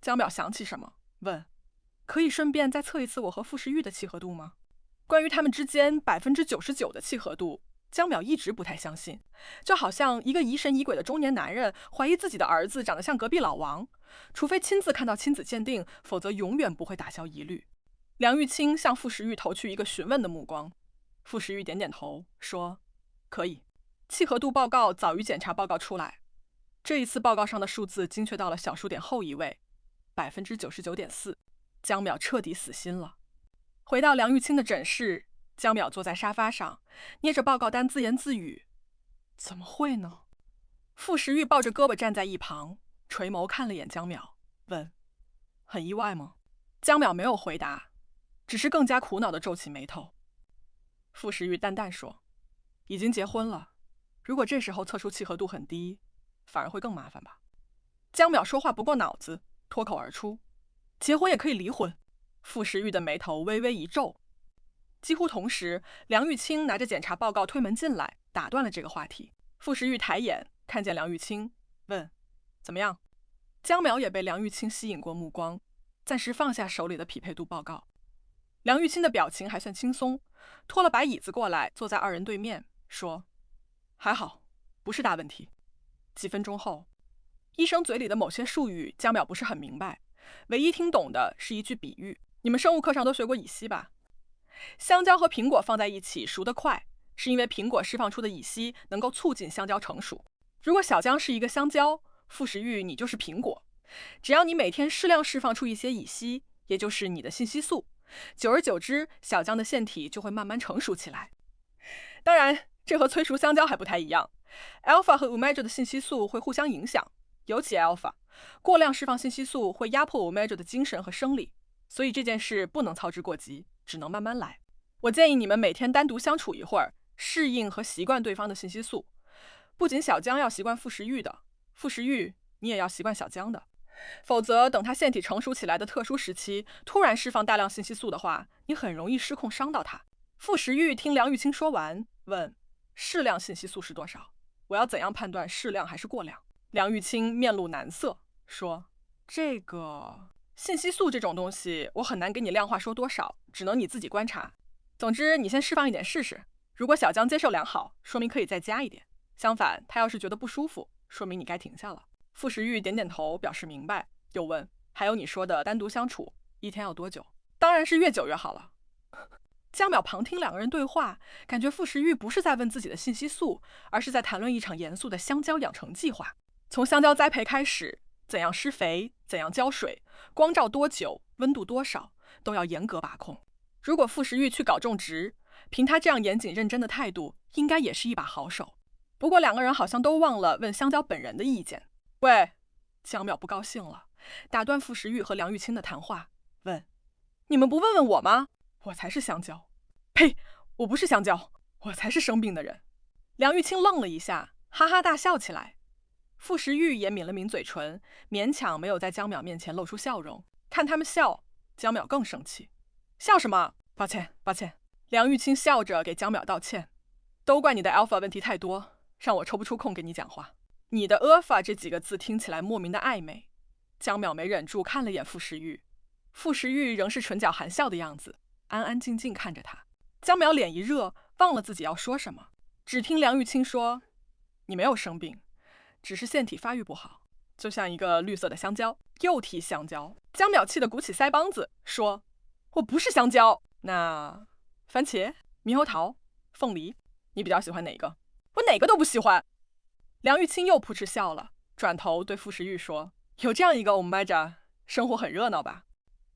江淼想起什么，问：可以顺便再测一次我和傅时玉的契合度吗？关于他们之间99%的契合度，江淼一直不太相信，就好像一个疑神疑鬼的中年男人怀疑自己的儿子长得像隔壁老王，除非亲自看到亲子鉴定，否则永远不会打消疑虑。梁玉清向傅时玉投去一个询问的目光，傅时玉点点头说：可以。契合度报告早于检查报告出来，这一次报告上的数字精确到了小数点后一位，99.4%。江淼彻底死心了。回到梁玉清的诊室，江淼坐在沙发上，捏着报告单自言自语：怎么会呢？傅时玉抱着胳膊站在一旁，垂眸看了眼江淼，问：很意外吗？江淼没有回答，只是更加苦恼地皱起眉头。傅时玉淡淡说：已经结婚了，如果这时候测出契合度很低，反而会更麻烦吧。江淼说话不过脑子，脱口而出：结婚也可以离婚。傅时玉的眉头微微一皱。几乎同时，梁玉清拿着检查报告推门进来，打断了这个话题。傅时玉抬眼看见梁玉清，问：怎么样？江淼也被梁玉清吸引过目光，暂时放下手里的匹配度报告。梁玉清的表情还算轻松，拖了把椅子过来，坐在二人对面，说：还好，不是大问题。几分钟后，医生嘴里的某些术语江淼不是很明白，唯一听懂的是一句比喻。你们生物课上都学过乙烯吧？香蕉和苹果放在一起熟得快，是因为苹果释放出的乙烯能够促进香蕉成熟。如果小江是一个香蕉，傅时玉你就是苹果。只要你每天适量释放出一些乙烯，也就是你的信息素，久而久之，小江的腺体就会慢慢成熟起来。当然，这和催熟香蕉还不太一样。alpha 和 omega 的信息素会互相影响，尤其 alpha 过量释放信息素会压迫 omega 的精神和生理。所以这件事不能操之过急，只能慢慢来。我建议你们每天单独相处一会儿，适应和习惯对方的信息素。不仅小江要习惯傅时玉的，傅时玉你也要习惯小江的。否则等他腺体成熟起来的特殊时期，突然释放大量信息素的话，你很容易失控伤到他。傅时玉听梁玉清说完，问：适量信息素是多少？我要怎样判断适量还是过量？梁玉清面露难色，说：这个信息素这种东西，我很难给你量化说多少，只能你自己观察。总之，你先释放一点试试。如果小江接受良好，说明可以再加一点；相反，他要是觉得不舒服，说明你该停下了。傅时玉点点头，表示明白，又问：还有你说的单独相处，一天要多久？当然是越久越好了。江淼旁听两个人对话，感觉傅时玉不是在问自己的信息素，而是在谈论一场严肃的香蕉养成计划。从香蕉栽培开始，怎样施肥，怎样浇水，光照多久，温度多少，都要严格把控。如果傅时玉去搞种植，凭他这样严谨认真的态度，应该也是一把好手。不过两个人好像都忘了问香蕉本人的意见。喂，江淼不高兴了，打断傅时玉和梁玉清的谈话，问：你们不问问我吗？我才是香蕉。呸，我不是香蕉，我才是生病的人。梁玉清愣了一下，哈哈大笑起来。傅时玉也抿了抿嘴唇，勉强没有在江淼面前露出笑容。看他们笑，江淼更生气。笑什么？抱歉，抱歉。梁玉清笑着给江淼道歉。都怪你的 alpha 问题太多，让我抽不出空给你讲话。你的 alpha 这几个字听起来莫名的暧昧。江淼没忍住看了眼傅时玉，傅时玉仍是唇角含笑的样子，安安静静看着他。江淼脸一热，忘了自己要说什么，只听梁玉清说：你没有生病，只是腺体发育不好，就像一个绿色的香蕉。又提香蕉，江淼气得鼓起腮帮子，说：我不是香蕉。那番茄、猕猴桃、凤梨，你比较喜欢哪个？我哪个都不喜欢。梁玉清又扑哧笑了，转头对傅时玉说：有这样一个omega，生活很热闹吧？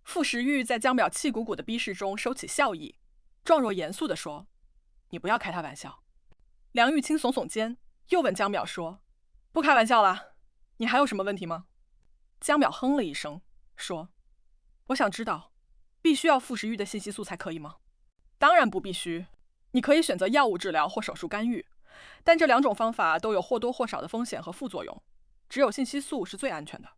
傅时玉在江淼气鼓鼓的逼视中收起笑意，状若严肃地说：你不要开他玩笑。梁玉清耸耸肩，又问江淼说：不开玩笑了，你还有什么问题吗？江淼哼了一声，说：我想知道，必须要傅时玉的信息素才可以吗？当然不必须，你可以选择药物治疗或手术干预，但这两种方法都有或多或少的风险和副作用，只有信息素是最安全的。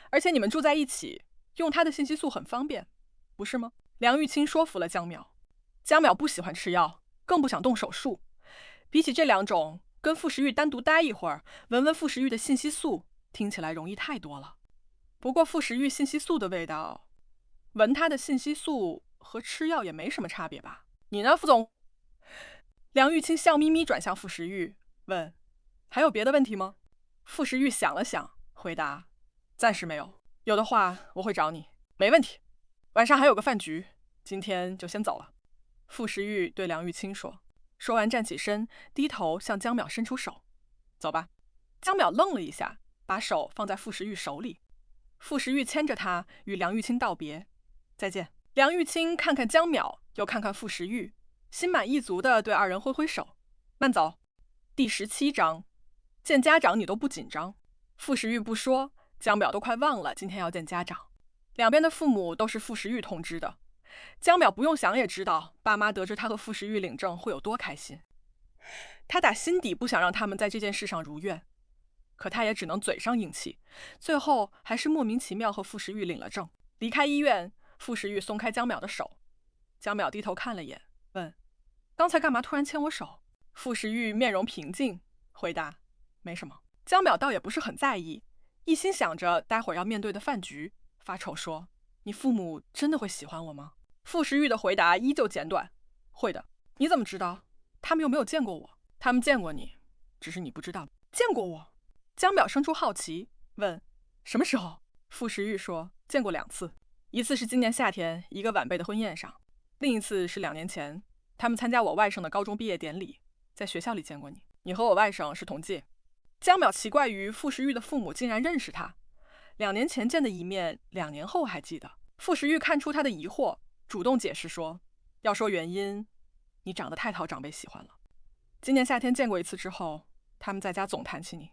而且你们住在一起，用他的信息素很方便，不是吗？梁玉清说服了江淼。江淼不喜欢吃药，更不想动手术。比起这两种，跟傅时玉单独待一会儿，闻闻傅时玉的信息素，听起来容易太多了。不过傅时玉信息素的味道，闻它的信息素和吃药也没什么差别吧？你呢，傅总？梁玉清笑眯眯转向傅时玉，问：“还有别的问题吗？”傅时玉想了想，回答：“暂时没有，有的话我会找你。”没问题。晚上还有个饭局，今天就先走了。傅时玉对梁玉清说。说完站起身，低头向江淼伸出手：“走吧。”江淼愣了一下，把手放在傅时玉手里。傅时玉牵着他与梁玉清道别：“再见。”梁玉清看看江淼，又看看傅时玉，心满意足地对二人挥挥手：“慢走。”第17章，见家长你都不紧张。傅时玉不说，江淼都快忘了今天要见家长。两边的父母都是傅时玉通知的。江淼不用想也知道，爸妈得知他和傅时玉领证会有多开心。他打心底不想让他们在这件事上如愿，可他也只能嘴上硬气，最后还是莫名其妙和傅时玉领了证。离开医院，傅时玉松开江淼的手，江淼低头看了眼，问：“刚才干嘛突然牵我手？”傅时玉面容平静，回答：“没什么。”江淼倒也不是很在意，一心想着待会儿要面对的饭局，发愁说：“你父母真的会喜欢我吗？”傅时玉的回答依旧简短：“会的。”你怎么知道？他们又没有见过我。他们见过你，只是你不知道。见过我？江淼生出好奇，问：“什么时候？”傅时玉说：“见过2次，一次是今年夏天一个晚辈的婚宴上，另一次是2年前，他们参加我外甥的高中毕业典礼，在学校里见过你。你和我外甥是同届。”江淼奇怪于傅时玉的父母竟然认识他，2年前见的一面，2年后还记得。傅时玉看出他的疑惑，主动解释说：“要说原因，你长得太讨长辈喜欢了。今年夏天见过一次之后，他们在家总谈起你，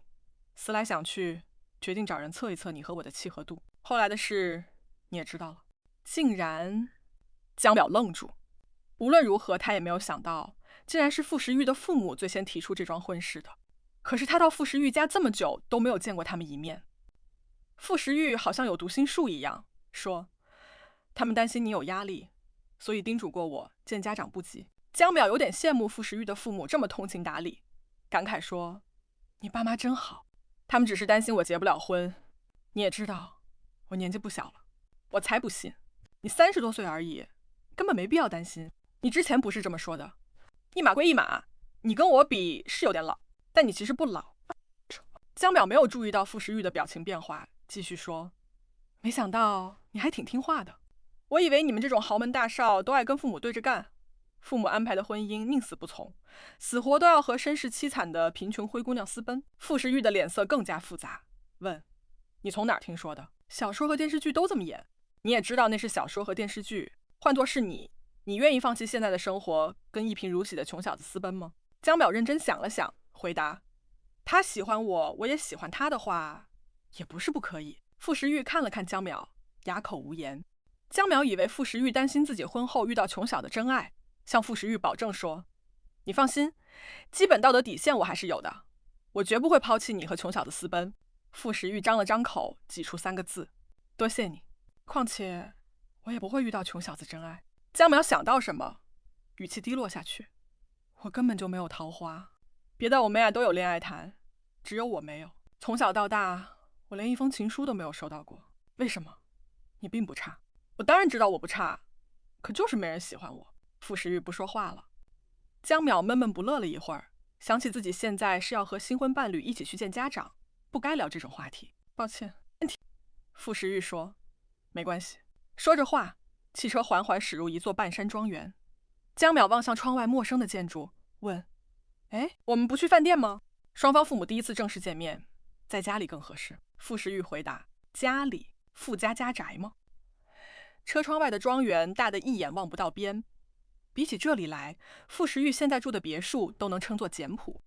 思来想去，决定找人测一测你和我的契合度。后来的事你也知道了。”竟然……江淼愣住。无论如何，他也没有想到，竟然是傅时玉的父母最先提出这桩婚事的。可是他到傅时玉家这么久，都没有见过他们一面。傅时玉好像有读心术一样，说：“他们担心你有压力，所以叮嘱过我见家长不急。”江淼有点羡慕傅时玉的父母这么通情达理，感慨说：“你爸妈真好，他们只是担心我结不了婚。你也知道，我年纪不小了。”我才不信，你30多岁而已，根本没必要担心。你之前不是这么说的。一码归一码，你跟我比是有点老，但你其实不老。江淼没有注意到傅时玉的表情变化，继续说：“没想到你还挺听话的。我以为你们这种豪门大少都爱跟父母对着干，父母安排的婚姻宁死不从，死活都要和身世凄惨的贫穷灰姑娘私奔。”傅时玉的脸色更加复杂，问：“你从哪儿听说的？小说和电视剧都这么演，你也知道那是小说和电视剧。换作是你愿意放弃现在的生活，跟一贫如洗的穷小子私奔吗？”江淼认真想了想，回答：“他喜欢我，我也喜欢他的话，也不是不可以。”傅时玉看了看江淼，哑口无言。江淼以为傅时玉担心自己婚后遇到穷小的真爱，向傅时玉保证说：“你放心，基本道德底线我还是有的，我绝不会抛弃你和穷小子私奔。”傅时玉张了张口，挤出3个字：“多谢你。况且我也不会遇到穷小子真爱。”江淼想到什么，语气低落下去：“我根本就没有桃花，别的我妹都有恋爱谈，只有我没有。从小到大，我连一封情书都没有收到过。为什么？你并不差。”“我当然知道我不差，可就是没人喜欢我。”傅时玉不说话了。江淼闷闷不乐了一会儿，想起自己现在是要和新婚伴侣一起去见家长，不该聊这种话题。抱歉。傅时玉说：“没关系。”说着话，汽车缓缓驶入一座半山庄园。江淼望向窗外陌生的建筑，问：“哎，我们不去饭店吗？”双方父母第一次正式见面，在家里更合适。傅时玉回答：“家里？傅家家宅吗？”车窗外的庄园大得一眼望不到边，比起这里来，傅时玉现在住的别墅都能称作简朴。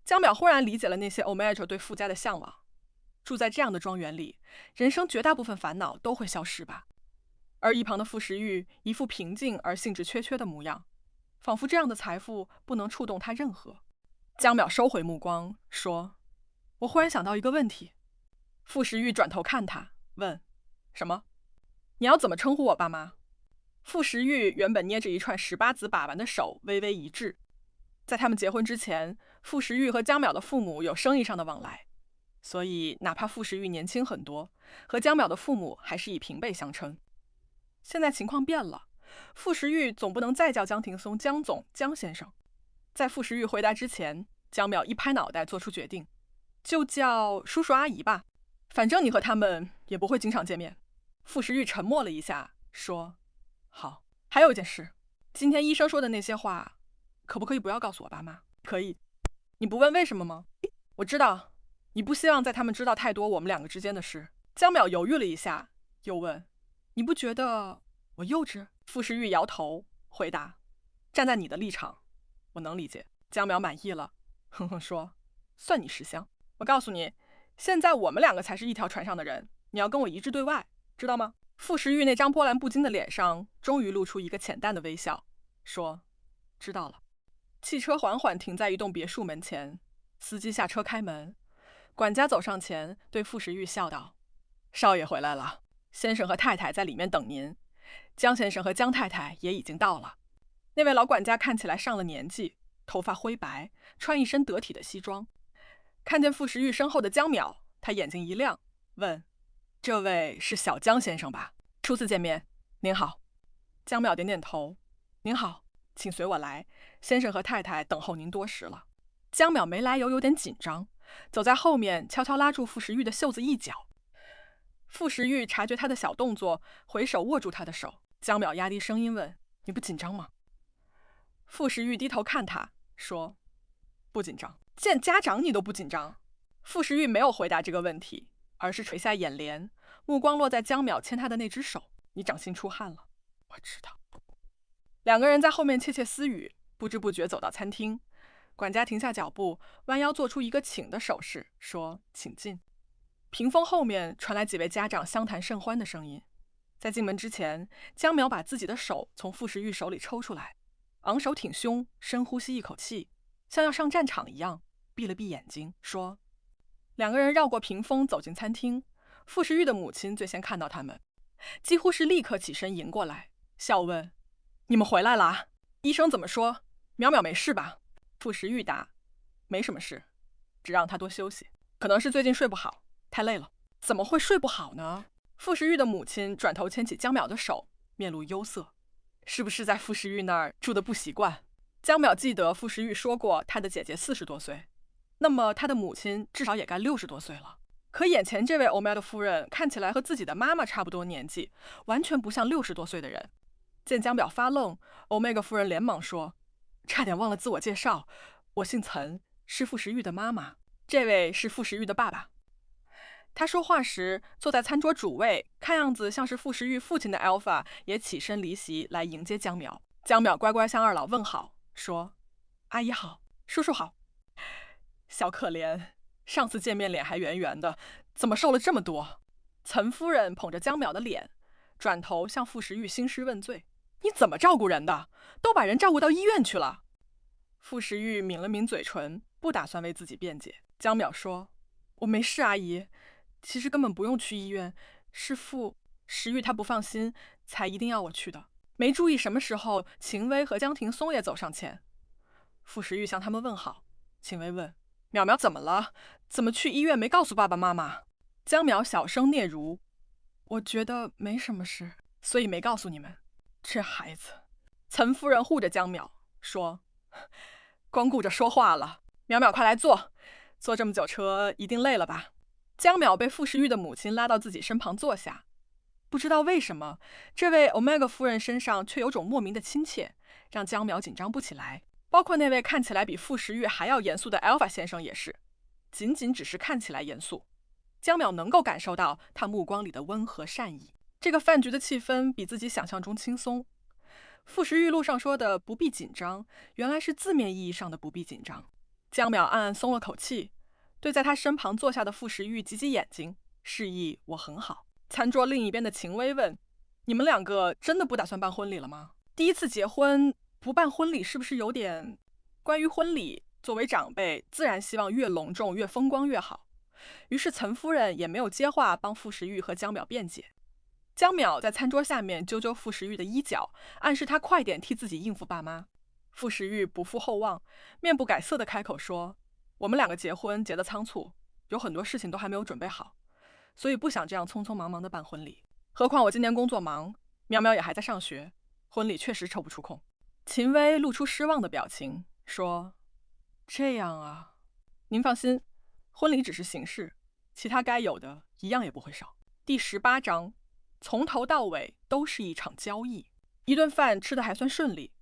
江淼忽然理解了那些 Omega 对傅家的向往。住在这样的庄园里，人生绝大部分烦恼都会消失吧。而一旁的傅时玉一副平静而兴致缺缺的模样，仿佛这样的财富不能触动他任何。江淼收回目光，说：“我忽然想到一个问题。”傅时玉转头看他，问：“什么？你要怎么称呼我爸妈？”傅时玉原本捏着一串18子把玩的手微微一滞。在他们结婚之前，傅时玉和江淼的父母有生意上的往来。所以哪怕傅时玉年轻很多，和江淼的父母还是以平辈相称。现在情况变了，傅时玉总不能再叫江庭松江总、江先生。在傅时玉回答之前，江淼一拍脑袋做出决定，就叫叔叔阿姨吧，反正你和他们也不会经常见面。傅时玉沉默了一下，说：好，还有一件事，今天医生说的那些话，可不可以不要告诉我爸妈？可以。你不问为什么吗？我知道，你不希望在他们知道太多我们两个之间的事。江淼犹豫了一下，又问：你不觉得我幼稚？傅时玉摇头，回答：站在你的立场，我能理解。江淼满意了，哼哼说：算你识相。我告诉你，现在我们两个才是一条船上的人，你要跟我一致对外，知道吗？傅时玉那张波澜不惊的脸上终于露出一个浅淡的微笑，说：知道了。汽车缓缓停在一栋别墅门前，司机下车开门，管家走上前对傅时玉笑道：少爷回来了，先生和太太在里面等您，江先生和江太太也已经到了。那位老管家看起来上了年纪，头发灰白，穿一身得体的西装。看见傅时玉身后的江淼，他眼睛一亮，问：这位是小江先生吧？初次见面，您好。江淼点点头：您好，请随我来，先生和太太等候您多时了。江淼没来由有点紧张，走在后面悄悄拉住傅时玉的袖子一角。傅时玉察觉他的小动作，回手握住他的手。江淼压低声音问：你不紧张吗？傅时玉低头看他，说：不紧张。见家长你都不紧张？傅时玉没有回答这个问题，而是垂下眼帘，目光落在江淼牵他的那只手。你掌心出汗了，我知道。两个人在后面窃窃私语，不知不觉走到餐厅。管家停下脚步，弯腰做出一个请的手势，说：请进。屏风后面传来几位家长相谈甚欢的声音。在进门之前，江淼把自己的手从傅时玉手里抽出来，昂首挺胸，深呼吸一口气，像要上战场一样，闭了闭眼睛，说：两个人绕过屏风走进餐厅。傅时玉的母亲最先看到他们，几乎是立刻起身迎过来，笑问：你们回来啦？医生怎么说？淼淼没事吧？傅时玉答：没什么事，只让他多休息，可能是最近睡不好，太累了。怎么会睡不好呢？傅时玉的母亲转头牵起江淼的手，面露忧色：是不是在傅时玉那儿住得不习惯？江淼记得傅时玉说过他的姐姐40多岁，那么他的母亲至少也该60多岁了。可眼前这位欧麦的夫人看起来和自己的妈妈差不多年纪，完全不像60多岁的人。见江淼发愣，欧麦克夫人连忙说：差点忘了自我介绍，我姓岑，是傅时玉的妈妈，这位是傅时玉的爸爸。他说话时坐在餐桌主位，看样子像是傅时玉父亲的 Alpha 也起身离席来迎接江淼。江淼乖乖向二老问好，说：阿姨好，叔叔好。小可怜，上次见面脸还圆圆的，怎么瘦了这么多？岑夫人捧着江淼的脸，转头向傅时玉兴师问罪：你怎么照顾人的？都把人照顾到医院去了。傅时玉抿了抿嘴唇，不打算为自己辩解。江淼说：我没事，阿姨，其实根本不用去医院，是傅时玉他不放心，才一定要我去的。没注意什么时候秦薇和江庭松也走上前。傅时玉向他们问好。秦薇问：淼淼怎么了？怎么去医院没告诉爸爸妈妈？江淼小声嗫嚅：我觉得没什么事，所以没告诉你们。这孩子。岑夫人护着江淼说：光顾着说话了，淼淼快来坐，坐这么久车一定累了吧？江淼被傅时玉的母亲拉到自己身旁坐下，不知道为什么，这位 Omega 夫人身上却有种莫名的亲切，让江淼紧张不起来。包括那位看起来比傅时玉还要严肃的 Alpha 先生也是，仅仅只是看起来严肃，江淼能够感受到他目光里的温和善意。这个饭局的气氛比自己想象中轻松。傅时玉路上说的不必紧张，原来是字面意义上的不必紧张。江淼暗暗松了口气，对在他身旁坐下的傅时玉挤挤眼睛，示意我很好。餐桌另一边的秦薇问：你们两个真的不打算办婚礼了吗？第一次结婚不办婚礼是不是有点……关于婚礼，作为长辈自然希望越隆重越风光越好，于是岑夫人也没有接话帮傅时玉和江淼辩解。江淼在餐桌下面揪揪傅时玉的衣角，暗示他快点替自己应付爸妈。傅时玉不负厚望，面不改色的开口说：我们两个结婚结得仓促，有很多事情都还没有准备好，所以不想这样匆匆忙忙的办婚礼。何况我今年工作忙，苗苗也还在上学，婚礼确实抽不出空。秦薇露出失望的表情，说：“这样啊，您放心，婚礼只是形式，其他该有的一样也不会少。”第18章，从头到尾都是一场交易。一顿饭吃得还算顺利，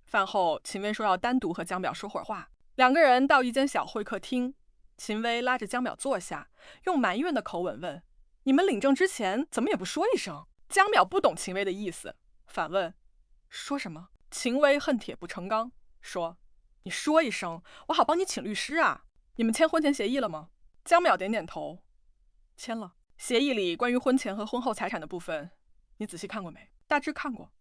饭后秦薇说要单独和江淼说会儿话，两个人到一间小会客厅，秦薇拉着江淼坐下，用埋怨的口吻问：“你们领证之前怎么也不说一声？”江淼不懂秦薇的意思，反问：“说什么？”秦薇恨铁不成钢，说：“你说一声，我好帮你请律师啊。你们签婚前协议了吗？”江淼点点头，签了。协议里关于婚前和婚后财产的部分，你仔细看过没？大致看过。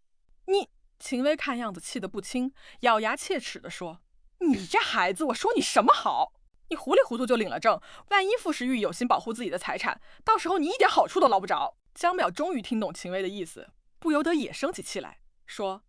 你，秦薇看样子气得不轻，咬牙切齿地说：“你这孩子，我说你什么好？你糊里糊涂就领了证，万一傅时玉有心保护自己的财产，到时候你一点好处都捞不着。”江淼终于听懂秦薇的意思，不由得也生起气来，说：“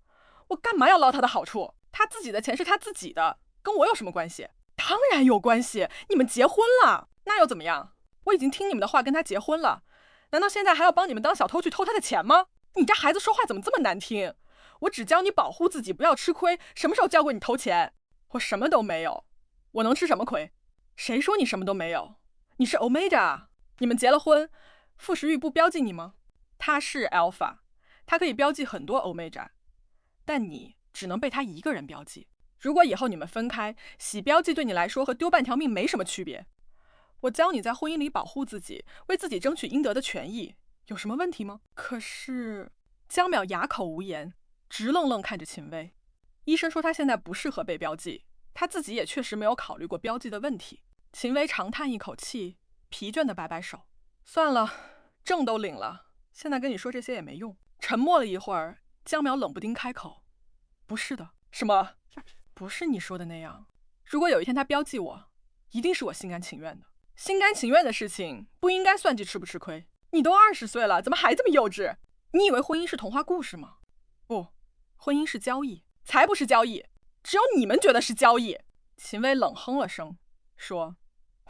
我干嘛要捞他的好处？他自己的钱是他自己的，跟我有什么关系？”“当然有关系，你们结婚了，那又怎么样？我已经听你们的话跟他结婚了，难道现在还要帮你们当小偷去偷他的钱吗？你这孩子说话怎么这么难听？我只教你保护自己，不要吃亏，什么时候教过你偷钱？我什么都没有，我能吃什么亏？谁说你什么都没有？你是 Omega， 你们结了婚，傅时玉不标记你吗？他是 Alpha， 他可以标记很多 Omega， 但你只能被他一个人标记。如果以后你们分开，洗标记对你来说和丢半条命没什么区别。我教你在婚姻里保护自己，为自己争取应得的权益，有什么问题吗？”可是江淼哑口无言，直愣愣看着秦薇。医生说他现在不适合被标记，他自己也确实没有考虑过标记的问题。秦薇长叹一口气，疲倦地摆摆手：“算了，证都领了，现在跟你说这些也没用。”沉默了一会儿，江淼冷不丁开口：“不是的。”“什么？不是你说的那样。如果有一天他标记我，一定是我心甘情愿的。心甘情愿的事情不应该算计吃不吃亏。你都20岁了，怎么还这么幼稚？你以为婚姻是童话故事吗？不，婚姻是交易。才不是交易，只有你们觉得是交易。”秦薇冷哼了声，说：“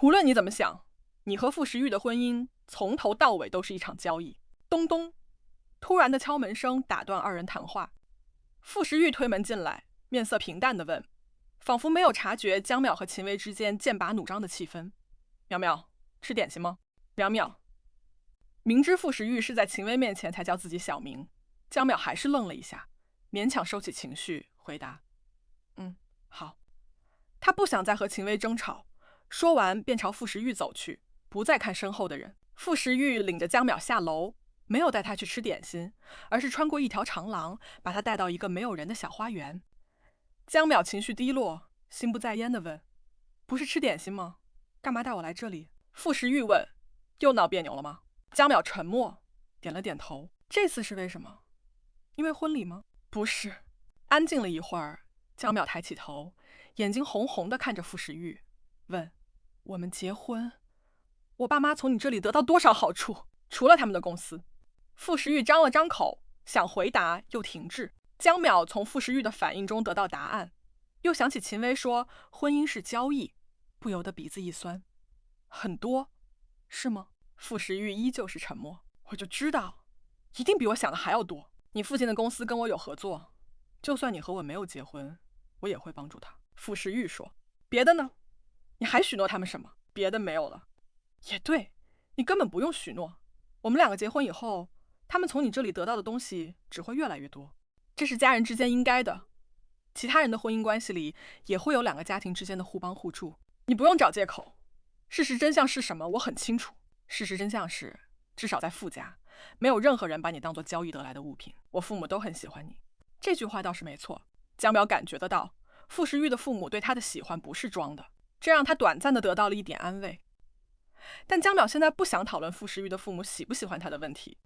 无论你怎么想，你和傅时玉的婚姻从头到尾都是一场交易。”咚咚，突然的敲门声打断二人谈话。傅时玉推门进来，面色平淡地问，仿佛没有察觉江淼和秦薇之间剑拔弩张的气氛：“淼淼，吃点心吗？”淼淼明知傅时玉是在秦薇面前才叫自己小名，江淼还是愣了一下，勉强收起情绪，回答：“好。”他不想再和秦薇争吵，说完便朝傅时玉走去，不再看身后的人。傅时玉领着江淼下楼，没有带他去吃点心，而是穿过一条长廊，把他带到一个没有人的小花园。江淼情绪低落，心不在焉地问：“不是吃点心吗？干嘛带我来这里？”傅时玉问：“又闹别扭了吗？”江淼沉默，点了点头。“这次是为什么？因为婚礼吗？”“不是。”安静了一会儿，江淼抬起头，眼睛红红地看着傅时玉，问：“我们结婚，我爸妈从你这里得到多少好处？除了他们的公司？”傅时玉张了张口，想回答又停滞。江淼从傅时玉的反应中得到答案，又想起秦薇说婚姻是交易，不由得鼻子一酸。“很多，是吗？”傅时玉依旧是沉默。“我就知道，一定比我想的还要多。你父亲的公司跟我有合作，就算你和我没有结婚，我也会帮助他。”傅时玉说。“别的呢？你还许诺他们什么？”“别的没有了。”“也对，你根本不用许诺。我们两个结婚以后，他们从你这里得到的东西只会越来越多，这是家人之间应该的。其他人的婚姻关系里也会有两个家庭之间的互帮互助，你不用找借口。事实真相是什么，我很清楚。事实真相是，至少在傅家，没有任何人把你当作交易得来的物品。我父母都很喜欢你。”这句话倒是没错，江淼感觉得到傅时玉的父母对他的喜欢不是装的，这让他短暂地得到了一点安慰。但江淼现在不想讨论傅时玉的父母喜不喜欢他的问题，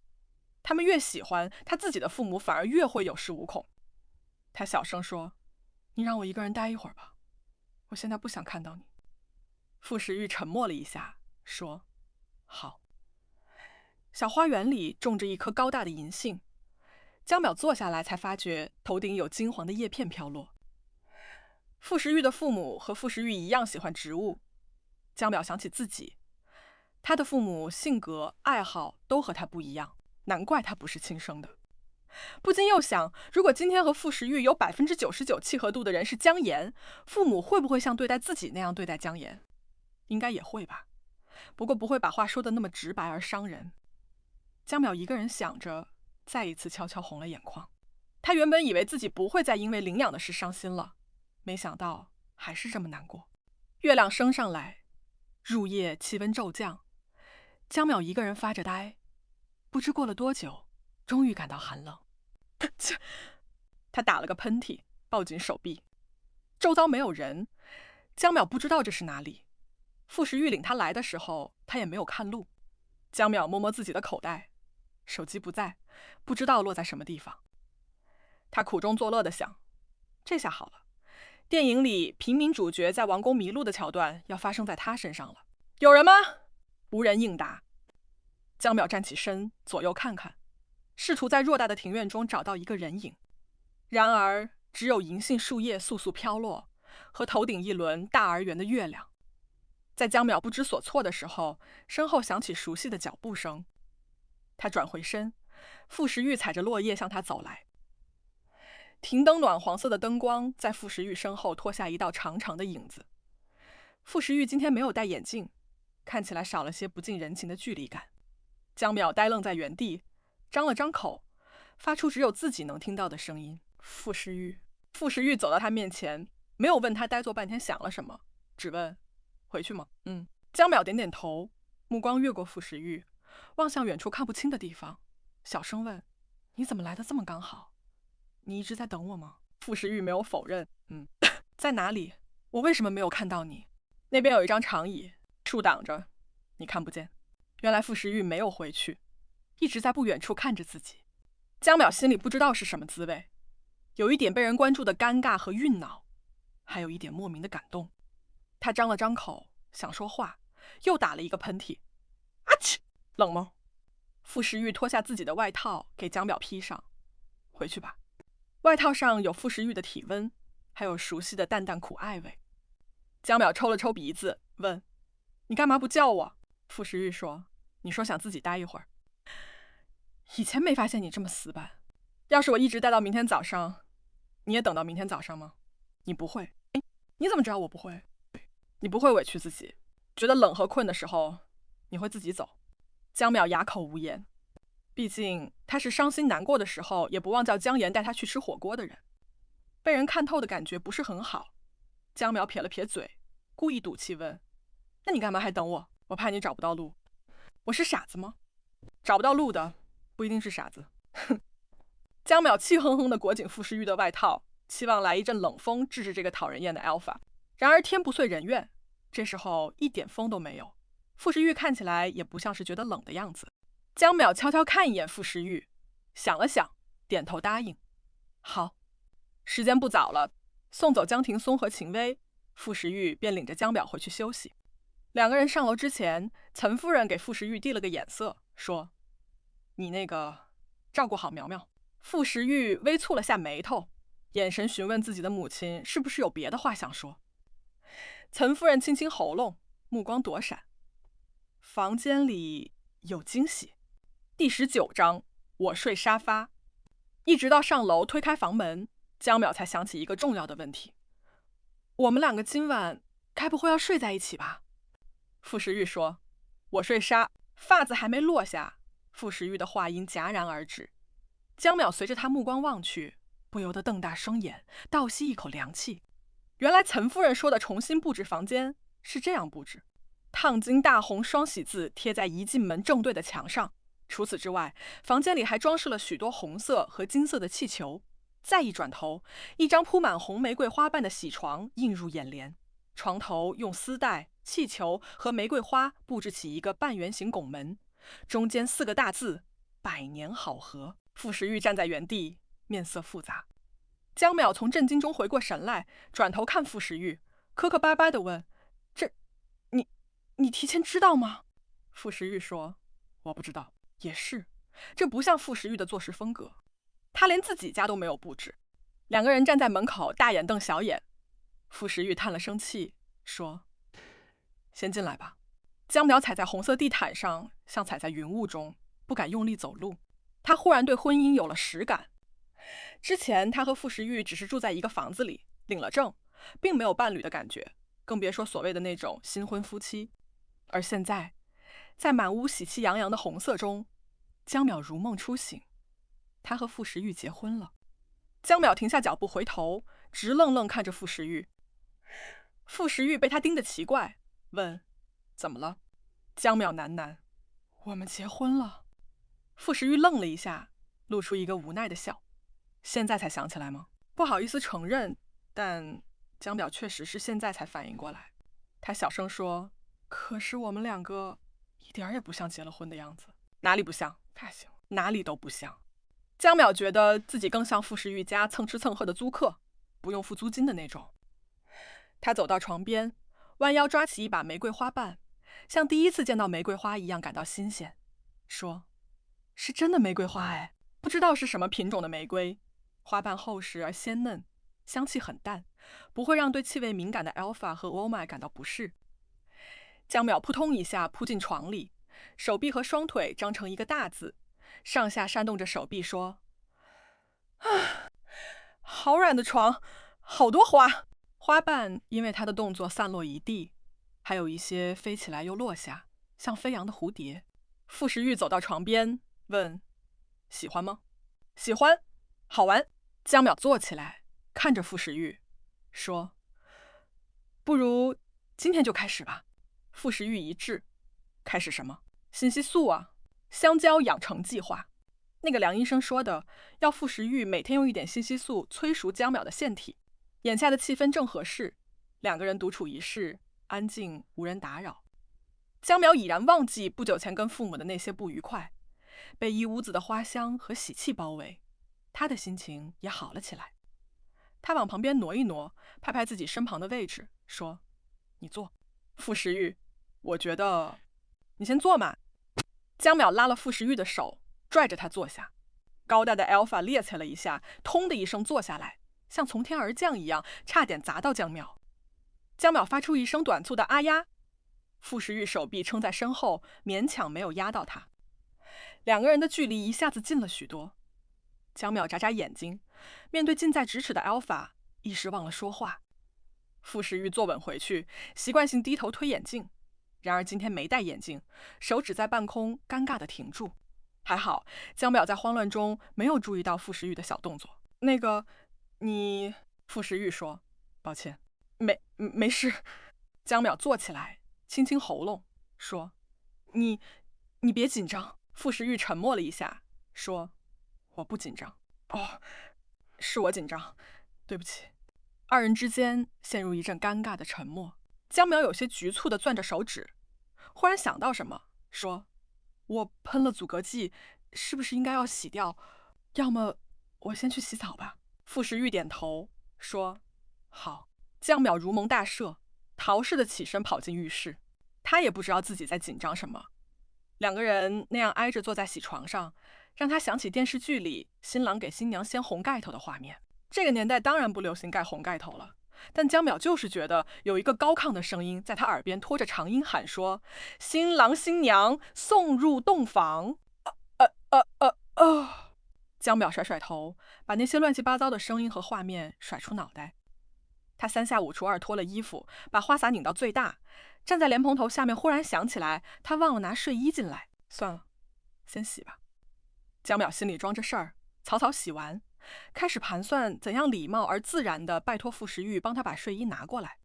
他们越喜欢他自己的父母，反而越会有恃无恐。他小声说：“你让我一个人待一会儿吧，我现在不想看到你。”傅时玉沉默了一下，说：“好。”小花园里种着一棵高大的银杏，江淼坐下来才发觉头顶有金黄的叶片飘落。傅时玉的父母和傅时玉一样喜欢植物，江淼想起自己，他的父母性格、爱好都和他不一样，难怪他不是亲生的。不禁又想，如果今天和傅时玉有99%契合度的人是姜岩，父母会不会像对待自己那样对待姜岩？应该也会吧，不过不会把话说得那么直白而伤人。姜淼一个人想着，再一次悄悄红了眼眶。他原本以为自己不会再因为领养的事伤心了，没想到还是这么难过。月亮升上来，入夜气温骤降，姜淼一个人发着呆，不知过了多久，终于感到寒冷。他打了个喷嚏，抱紧手臂。周遭没有人，姜淼不知道这是哪里。傅时玉领他来的时候，他也没有看路。姜淼摸摸自己的口袋，手机不在，不知道落在什么地方。他苦中作乐地想，这下好了，电影里平民主角在王宫迷路的桥段要发生在他身上了。有人吗？无人应答。姜淼站起身，左右看看，试图在偌大的庭院中找到一个人影。然而只有银杏树叶簌簌飘落，和头顶一轮大而圆的月亮。在姜淼不知所措的时候，身后响起熟悉的脚步声。他转回身，傅时玉踩着落叶向他走来。庭灯暖黄色的灯光在傅时玉身后拖下一道长长的影子。傅时玉今天没有戴眼镜，看起来少了些不近人情的距离感。姜淼呆愣在原地，张了张口，发出只有自己能听到的声音：傅时玉。傅时玉走到他面前，没有问他呆坐半天想了什么，只问：回去吗？姜淼点点头，目光越过傅时玉，望向远处看不清的地方，小声问：你怎么来得这么刚好？你一直在等我吗？傅时玉没有否认。在哪里？我为什么没有看到你？那边有一张长椅，树挡着，你看不见。原来傅时玉没有回去，一直在不远处看着自己。姜淼心里不知道是什么滋味，有一点被人关注的尴尬和愠恼，还有一点莫名的感动。他张了张口想说话，又打了一个喷嚏。啊嚏！冷吗？傅时玉脱下自己的外套给姜淼披上。回去吧。外套上有傅时玉的体温，还有熟悉的淡淡苦艾味。姜淼抽了抽鼻子，问：你干嘛不叫我？傅时玉说：你说想自己待一会儿。以前没发现你这么死板，要是我一直待到明天早上，你也等到明天早上吗？你不会。你怎么知道我不会？你不会委屈自己，觉得冷和困的时候，你会自己走。姜淼哑口无言，毕竟他是伤心难过的时候，也不忘叫姜岩带他去吃火锅的人。被人看透的感觉不是很好。姜淼撇了撇嘴，故意赌气问：那你干嘛还等我？我怕你找不到路。我是傻子吗？找不到路的不一定是傻子。姜淼气哼哼地裹紧傅时玉的外套，期望来一阵冷风治治这个讨人厌的 Alpha。然而天不遂人愿，这时候一点风都没有。傅时玉看起来也不像是觉得冷的样子。姜淼悄悄看一眼傅时玉，想了想，点头答应：好。时间不早了，送走江庭松和秦薇，傅时玉便领着姜淼回去休息。两个人上楼之前，岑夫人给傅时玉递了个眼色，说：你那个照顾好苗苗。傅时玉微蹙了下眉头，眼神询问自己的母亲是不是有别的话想说。岑夫人清清喉咙，目光躲闪。房间里有惊喜。第19章，我睡沙发。一直到上楼推开房门，姜淼才想起一个重要的问题：我们两个今晚该不会要睡在一起吧？傅时玉说：我睡沙。发子还没落下，傅时玉的话音戛然而止。姜淼随着他目光望去，不由得瞪大双眼，倒吸一口凉气。原来岑夫人说的重新布置房间是这样布置：烫金大红双喜字贴在一进门正对的墙上，除此之外，房间里还装饰了许多红色和金色的气球。再一转头，一张铺满红玫瑰花瓣的喜床映入眼帘，床头用丝带、气球和玫瑰花布置起一个半圆形拱门，中间4个大字：百年好合。傅时玉站在原地，面色复杂。姜淼从震惊中回过神来，转头看傅时玉，磕磕巴巴地问：这你提前知道吗？傅时玉说：我不知道。也是，这不像傅时玉的做事风格，他连自己家都没有布置。两个人站在门口大眼瞪小眼。傅时玉叹了声气，说：先进来吧。江淼踩在红色地毯上，像踩在云雾中，不敢用力走路。他忽然对婚姻有了实感。之前他和傅时玉只是住在一个房子里，领了证，并没有伴侣的感觉，更别说所谓的那种新婚夫妻。而现在，在满屋喜气洋洋的红色中，江淼如梦初醒，他和傅时玉结婚了。江淼停下脚步，回头直愣愣看着傅时玉。傅时玉被他盯得奇怪，问：“怎么了？”江淼喃喃：“我们结婚了。”傅时玉愣了一下，露出一个无奈的笑。现在才想起来吗？不好意思承认，但江淼确实是现在才反应过来。他小声说：“可是我们两个一点也不像结了婚的样子。”哪里不像？太行，哪里都不像。江淼觉得自己更像傅时玉家蹭吃蹭喝的租客，不用付租金的那种。他走到床边，弯腰抓起一把玫瑰花瓣，像第一次见到玫瑰花一样感到新鲜，说：“是真的玫瑰花哎，不知道是什么品种的玫瑰，花瓣厚实而鲜嫩，香气很淡，不会让对气味敏感的 Alpha 和 Oma 感到不适。”江淼扑通一下扑进床里，手臂和双腿张成一个大字，上下扇动着手臂说：“啊，好软的床，好多花。”花瓣因为他的动作散落一地，还有一些飞起来又落下，像飞扬的蝴蝶。傅时玉走到床边，问：“喜欢吗？”“喜欢，好玩。”江淼坐起来，看着傅时玉，说：“不如今天就开始吧。”傅时玉一致：“开始什么？”“信息素啊，香蕉养成计划。”那个梁医生说的，要傅时玉每天用一点信息素催熟江淼的腺体。眼下的气氛正合适，两个人独处一室，安静无人打扰。江淼已然忘记不久前跟父母的那些不愉快，被一屋子的花香和喜气包围，他的心情也好了起来。他往旁边挪一挪，拍拍自己身旁的位置，说：“你坐。”傅时玉：“我觉得你先坐嘛。”江淼拉了傅时玉的手，拽着他坐下。高大的 Alpha 趔趄了一下，通的一声坐下来，像从天而降一样，差点砸到江淼。江淼发出一声短促的啊呀，傅时玉手臂撑在身后，勉强没有压到他。两个人的距离一下子近了许多。江淼眨眨眼睛，面对近在咫尺的 Alpha， 一时忘了说话。傅时玉坐稳回去，习惯性低头推眼镜，然而今天没戴眼镜，手指在半空尴尬地停住。还好江淼在慌乱中没有注意到傅时玉的小动作。“那个你……”傅时玉说：“抱歉。”“没事。”江淼坐起来，清清喉咙，说：“你别紧张。”傅时玉沉默了一下，说：“我不紧张。”“哦，是我紧张，对不起。”二人之间陷入一阵尴尬的沉默。江淼有些局促地攥着手指，忽然想到什么，说：“我喷了阻隔剂，是不是应该要洗掉？要么我先去洗澡吧。”傅时玉点头说：“好。”江淼如蒙大赦，逃似的起身跑进浴室。他也不知道自己在紧张什么。两个人那样挨着坐在喜床上，让他想起电视剧里新郎给新娘掀红盖头的画面。这个年代当然不流行盖红盖头了，但江淼就是觉得有一个高亢的声音在他耳边拖着长音喊说：“新郎新娘送入洞房。”江淼甩甩头，把那些乱七八糟的声音和画面甩出脑袋。他三下五除二脱了衣服，把花洒拧到最大，站在莲蓬头下面，忽然想起来他忘了拿睡衣进来，算了，先洗吧。江淼心里装着事儿，草草洗完，开始盘算怎样礼貌而自然地拜托傅时玉帮他把睡衣拿过来。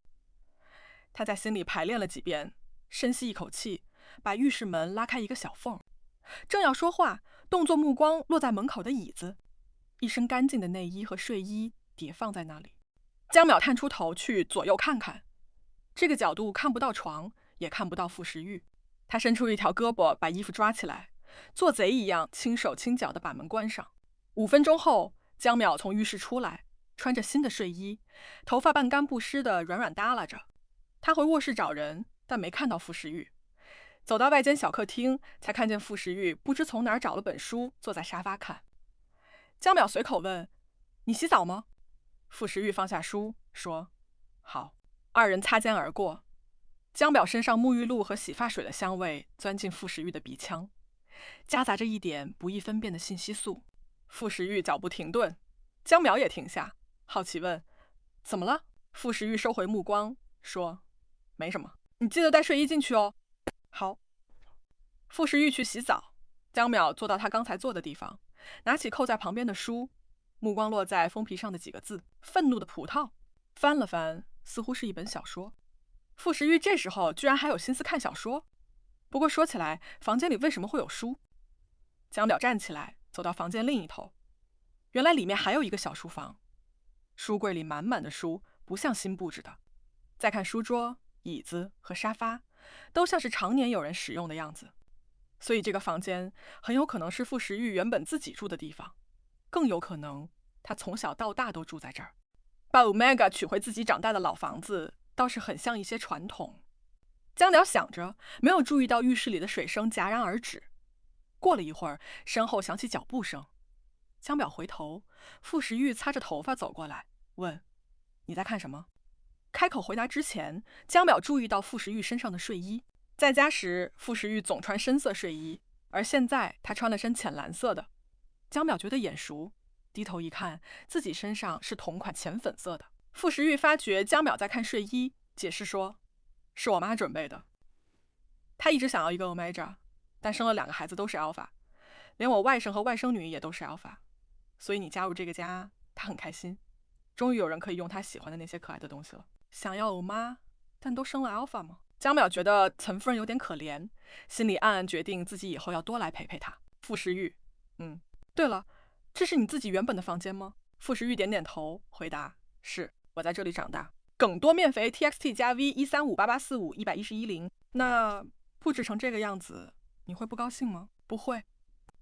他在心里排练了几遍，深吸一口气，把浴室门拉开一个小缝，正要说话，动作目光落在门口的椅子，一身干净的内衣和睡衣叠放在那里。江淼探出头去左右看看，这个角度看不到床，也看不到傅时玉。他伸出一条胳膊把衣服抓起来，做贼一样轻手轻脚地把门关上。5分钟后，江淼从浴室出来，穿着新的睡衣，头发半干不湿的软软耷拉着。他回卧室找人，但没看到傅时玉。走到外间小客厅，才看见傅时玉不知从哪儿找了本书，坐在沙发看。江淼随口问：“你洗澡吗？”傅时玉放下书，说：“好。”二人擦肩而过。江淼身上沐浴露和洗发水的香味钻进傅时玉的鼻腔，夹杂着一点不易分辨的信息素。傅时玉脚步停顿，江淼也停下，好奇问：“怎么了？”傅时玉收回目光，说：“没什么，你记得带睡衣进去哦。”好。傅时玉去洗澡，江淼坐到他刚才坐的地方，拿起扣在旁边的书，目光落在封皮上的几个字：“愤怒的葡萄”。翻了翻，似乎是一本小说。傅时玉这时候居然还有心思看小说。不过说起来，房间里为什么会有书？江淼站起来，走到房间另一头，原来里面还有一个小书房，书柜里满满的书，不像新布置的。再看书桌、椅子和沙发，都像是常年有人使用的样子。所以这个房间很有可能是傅时玉原本自己住的地方，更有可能他从小到大都住在这儿。把 Omega 取回自己长大的老房子，倒是很像一些传统。江淼想着，没有注意到浴室里的水声戛然而止。过了一会儿，身后响起脚步声。江淼回头，傅时玉擦着头发走过来，问：“你在看什么？”开口回答之前，江淼注意到傅时玉身上的睡衣。在家时，傅时玉总穿深色睡衣，而现在他穿了身浅蓝色的。江淼觉得眼熟，低头一看，自己身上是同款浅粉色的。傅时玉发觉江淼在看睡衣，解释说：“是我妈准备的。她一直想要一个 Omega， 但生了2个孩子都是 Alpha， 连我外甥和外甥女也都是 Alpha， 所以你加入这个家，她很开心。终于有人可以用她喜欢的那些可爱的东西了。想要欧妈，但都生了 Alpha 吗？”江淼觉得岑夫人有点可怜，心里暗暗决定自己以后要多来陪陪她。傅时玉：“对了，这是你自己原本的房间吗？”傅时玉点点头，回答：“是，我在这里长大。梗多面肥 TXT 加 V13588451110。那布置成这个样子，你会不高兴吗？”“不会。”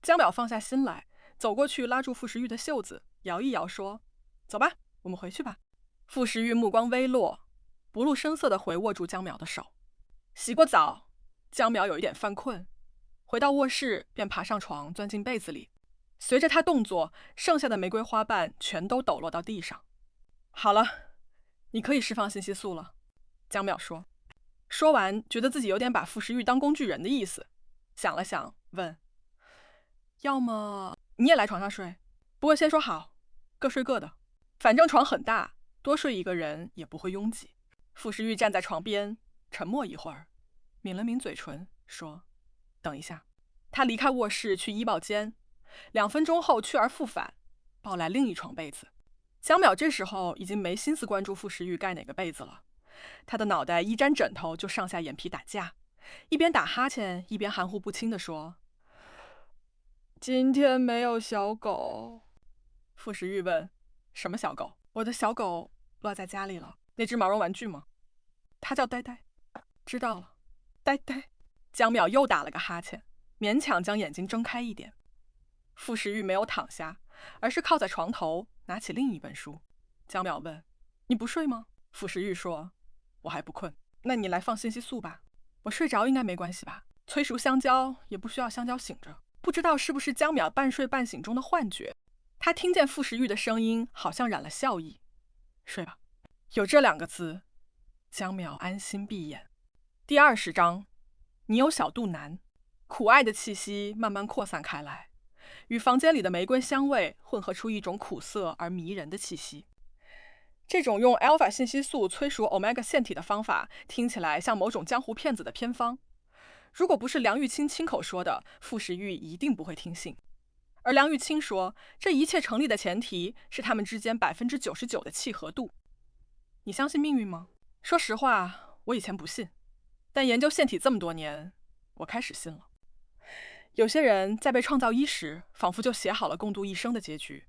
江淼放下心来，走过去拉住傅时玉的袖子，摇一摇说：“走吧，我们回去吧。”傅时玉目光微落，不露声色地回握住江淼的手。洗过澡，江淼有一点犯困，回到卧室便爬上床，钻进被子里。随着他动作，剩下的玫瑰花瓣全都抖落到地上。好了，你可以释放信息素了，江淼说。说完，觉得自己有点把傅时玉当工具人的意思，想了想，问：“要么你也来床上睡？不过先说好，各睡各的，反正床很大，多睡一个人也不会拥挤。”傅时玉站在床边，沉默一会儿，抿了抿嘴唇，说：“等一下。”他离开卧室去衣帽间，2分钟后去而复返，抱来另一床被子。江淼这时候已经没心思关注傅时玉盖哪个被子了，他的脑袋一沾枕头就上下眼皮打架，一边打哈欠一边含糊不清地说：“今天没有小狗。”傅时玉问：“什么小狗？”“我的小狗落在家里了。”“那只毛绒玩具吗？”“它叫呆呆。”“知道了。”“呆呆。”江淼又打了个哈欠，勉强将眼睛睁开一点。傅时玉没有躺下，而是靠在床头，拿起另一本书。江淼问：“你不睡吗？”傅时玉说：“我还不困。”“那你来放信息素吧，我睡着应该没关系吧？催熟香蕉也不需要香蕉醒着。”不知道是不是江淼半睡半醒中的幻觉，他听见傅时玉的声音好像染了笑意：“睡吧。”有这2个字，江淼安心闭眼。第20章，你有小肚腩。苦艾的气息慢慢扩散开来，与房间里的玫瑰香味混合出一种苦涩而迷人的气息。这种用 alpha 信息素催熟 omega 腺体的方法，听起来像某种江湖骗子的偏方。如果不是梁玉清亲口说的，傅时玉一定不会听信。而梁玉清说，这一切成立的前提是他们之间99%的契合度。你相信命运吗？说实话，我以前不信，但研究腺体这么多年，我开始信了。有些人在被创造一时，仿佛就写好了共度一生的结局。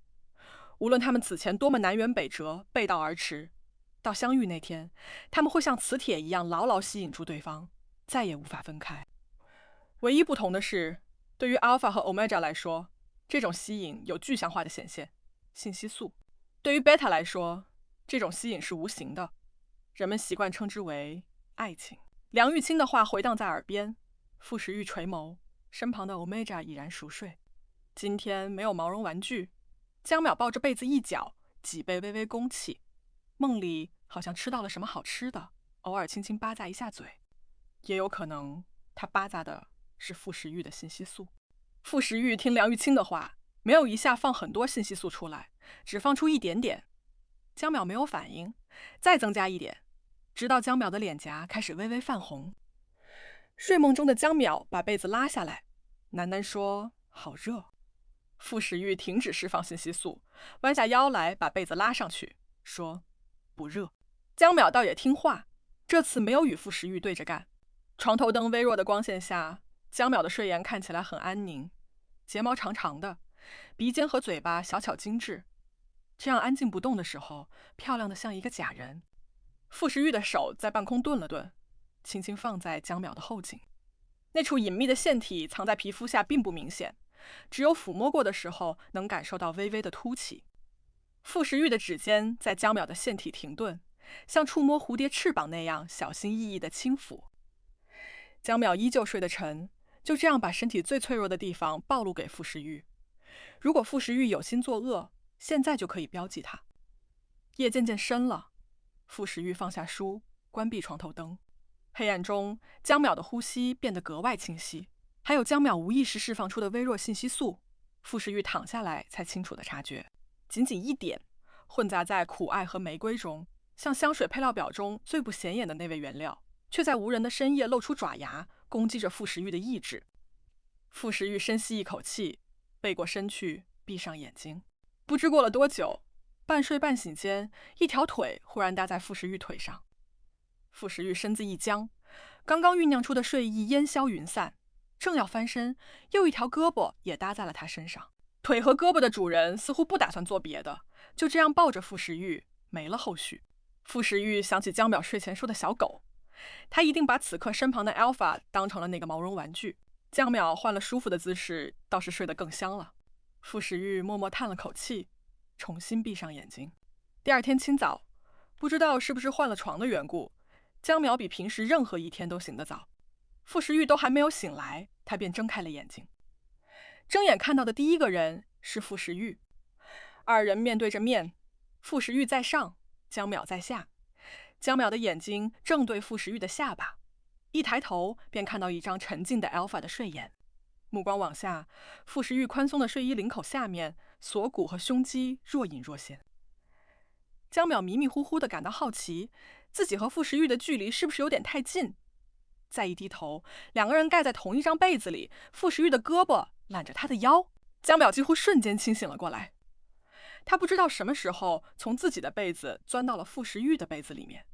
无论他们此前多么南辕北辙、背道而驰，到相遇那天，他们会像磁铁一样牢牢吸引住对方，再也无法分开。唯一不同的是，对于 Alpha 和 Omega 来说，这种吸引有具象化的显现，信息素；对于 Beta 来说，这种吸引是无形的，人们习惯称之为爱情。梁玉清的话回荡在耳边，傅时玉垂眸，身旁的 Omega 已然熟睡。今天没有毛绒玩具，江淼抱着被子一角，脊背微微弓起，梦里好像吃到了什么好吃的，偶尔轻轻吧嗒一下嘴。也有可能他巴扎的是傅时玉的信息素。傅时玉听梁玉清的话，没有一下放很多信息素出来，只放出一点点。江淼没有反应，再增加一点，直到江淼的脸颊开始微微泛红。睡梦中的江淼把被子拉下来，喃喃说：“好热。”傅时玉停止释放信息素，弯下腰来把被子拉上去，说：“不热。”江淼倒也听话，这次没有与傅时玉对着干。床头灯微弱的光线下，江淼的睡颜看起来很安宁，睫毛长长的，鼻尖和嘴巴小巧精致。这样安静不动的时候，漂亮的像一个假人。傅时玉的手在半空顿了顿，轻轻放在江淼的后颈，那处隐秘的腺体藏在皮肤下并不明显，只有抚摸过的时候能感受到微微的凸起。傅时玉的指尖在江淼的腺体停顿，像触摸蝴蝶翅膀那样小心翼翼地轻抚。江淼依旧睡得沉，就这样把身体最脆弱的地方暴露给傅时玉。如果傅时玉有心作恶，现在就可以标记他。夜渐渐深了，傅时玉放下书，关闭床头灯。黑暗中，江淼的呼吸变得格外清晰，还有江淼无意识释放出的微弱信息素，傅时玉躺下来才清楚地察觉，仅仅一点，混杂在苦艾和玫瑰中，像香水配料表中最不显眼的那味原料，却在无人的深夜露出爪牙，攻击着傅时玉的意志。傅时玉深吸一口气，背过身去，闭上眼睛。不知过了多久，半睡半醒间，一条腿忽然搭在傅时玉腿上。傅时玉身子一僵，刚刚酝酿出的睡意烟消云散，正要翻身，又一条胳膊也搭在了他身上。腿和胳膊的主人似乎不打算做别的，就这样抱着傅时玉，没了后续。傅时玉想起江淼睡前说的小狗，他一定把此刻身旁的 Alpha 当成了那个毛绒玩具。江淼换了舒服的姿势，倒是睡得更香了。傅时玉默默叹了口气，重新闭上眼睛。第二天清早，不知道是不是换了床的缘故，江淼比平时任何一天都醒得早。傅时玉都还没有醒来，他便睁开了眼睛。睁眼看到的第一个人是傅时玉，二人面对着面，傅时玉在上，江淼在下。江淼的眼睛正对傅时玉的下巴，一抬头便看到一张沉静的 Alpha 的睡颜。目光往下，傅时玉宽松的睡衣领口下面，锁骨和胸肌若隐若现。江淼迷迷糊糊地感到好奇，自己和傅时玉的距离是不是有点太近？再一低头，两个人盖在同一张被子里，傅时玉的胳膊揽着他的腰，江淼几乎瞬间清醒了过来。他不知道什么时候从自己的被子钻到了傅时玉的被子里面，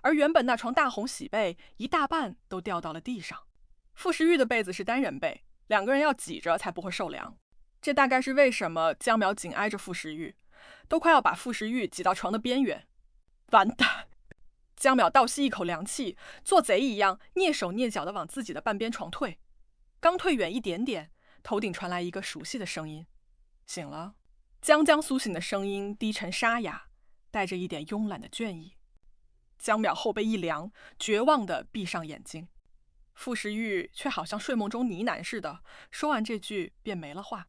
而原本那床大红喜被一大半都掉到了地上。傅时玉的被子是单人被，两个人要挤着才不会受凉。这大概是为什么江淼紧挨着傅时玉，都快要把傅时玉挤到床的边缘。完蛋！江淼倒吸一口凉气，做贼一样蹑手蹑脚地往自己的半边床退。刚退远一点点，头顶传来一个熟悉的声音：“醒了。”将将苏醒的声音低沉沙哑，带着一点慵懒的倦意。江淼后背一凉，绝望地闭上眼睛。傅时玉却好像睡梦中呢喃似的，说完这句便没了话。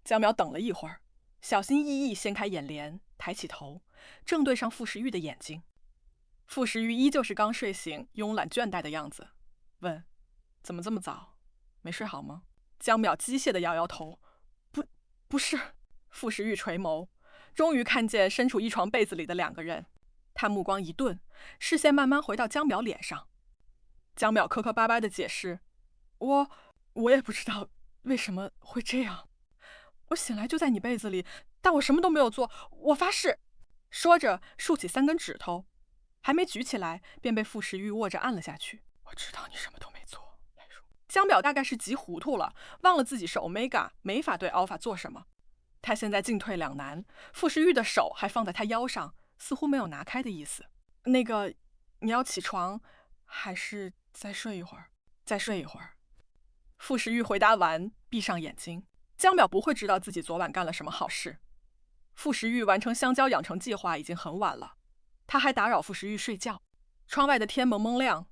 江淼等了一会儿，小心翼翼掀开眼帘，抬起头，正对上傅时玉的眼睛。傅时玉依旧是刚睡醒、慵懒倦怠的样子，问：“怎么这么早？没睡好吗？”江淼机械地摇摇头：“不是。”傅时玉垂眸，终于看见身处一床被子里的两个人。他目光一顿，视线慢慢回到江淼脸上。江淼磕磕巴巴地解释：“我也不知道为什么会这样。我醒来就在你被子里，但我什么都没有做，我发誓。”说着竖起3根指头，还没举起来，便被傅时玉握着按了下去。“我知道你什么都没做。”江淼大概是急糊涂了，忘了自己是 Omega， 没法对 Alpha 做什么。他现在进退两难，傅时玉的手还放在他腰上，似乎没有拿开的意思。“那个，你要起床，还是再睡一会儿？”“再睡一会儿。”傅时玉回答完，闭上眼睛。江淼不会知道自己昨晚干了什么好事。傅时玉完成香蕉养成计划已经很晚了，他还打扰傅时玉睡觉。窗外的天蒙蒙亮，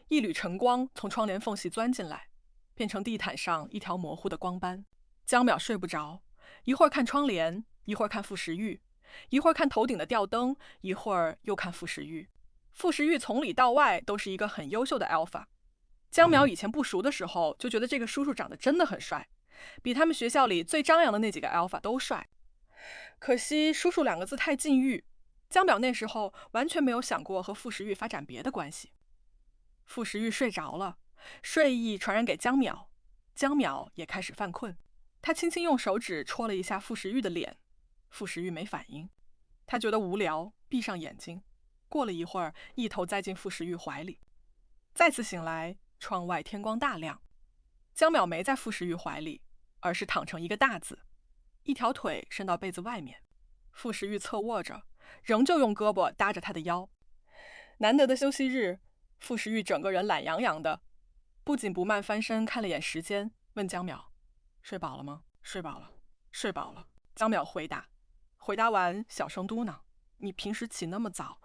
一缕晨光从窗帘缝隙钻进来，变成地毯上一条模糊的光斑。江淼睡不着，一会儿看窗帘，一会儿看傅时玉，一会儿看头顶的吊灯，一会儿又看傅时玉。傅时玉从里到外都是一个很优秀的 alpha。江淼以前不熟的时候就觉得这个叔叔长得真的很帅，比他们学校里最张扬的那几个 alpha 都帅。可惜叔叔2个字太禁欲，江淼那时候完全没有想过和傅时玉发展别的关系。傅时玉睡着了，睡意传染给江淼，江淼也开始犯困。他轻轻用手指戳了一下傅时玉的脸，傅时玉没反应。他觉得无聊，闭上眼睛。过了一会儿，一头栽进傅时玉怀里。再次醒来，窗外天光大亮。江淼没在傅时玉怀里，而是躺成一个大字，一条腿伸到被子外面。傅时玉侧卧着，仍旧用胳膊搭着他的腰。难得的休息日，傅时玉整个人懒洋洋的，不紧不慢翻身看了眼时间，问江淼：“睡饱了吗？”“睡饱了，睡饱了。”江淼回答。回答完，小声嘟囔：“你平时起那么早，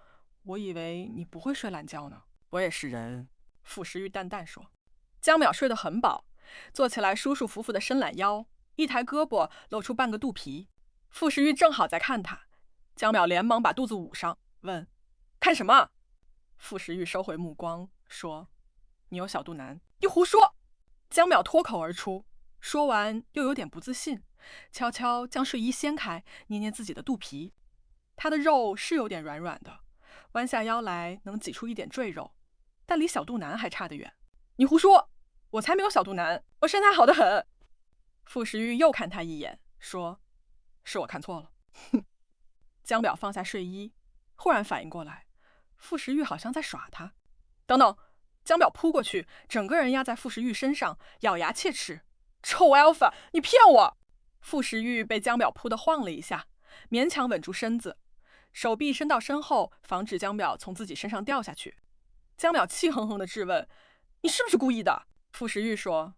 我以为你不会睡懒觉呢。”“我也是人。”傅时玉淡淡说。江淼睡得很饱，坐起来舒舒服服的伸懒腰，一抬胳膊露出半个肚皮。傅时玉正好在看他，江淼连忙把肚子捂上，问：“看什么？”傅时玉收回目光，说：“你有小肚腩。”“你胡说！”江淼脱口而出，说完又有点不自信，悄悄将睡衣掀开，捏捏自己的肚皮。他的肉是有点软软的，弯下腰来能挤出一点赘肉，但离小肚腩还差得远。“你胡说！我才没有小肚腩，我身材好得很。”傅时玉又看他一眼，说：“是我看错了。”江淼放下睡衣，忽然反应过来，傅时玉好像在耍他。等等！江淼扑过去，整个人压在傅时玉身上，咬牙切齿：“臭 alpha， 你骗我！”傅时玉被江淼扑得晃了一下，勉强稳住身子，手臂伸到身后，防止江淼从自己身上掉下去。江淼气哼哼地质问：“你是不是故意的？”傅时玉说：“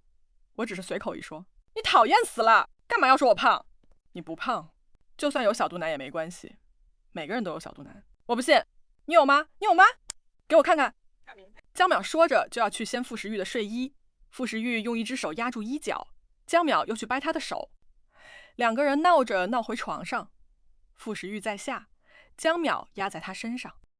我只是随口一说。”“你讨厌死了！干嘛要说我胖？”“你不胖，就算有小肚腩也没关系，每个人都有小肚腩。”“我不信，你有吗？你有吗？给我看看。”江淼说着就要去掀傅时玉的睡衣，傅时玉用一只手压住衣角，江淼又去掰他的手，两个人闹着闹回床上。傅时玉在下，江淼压在他身上。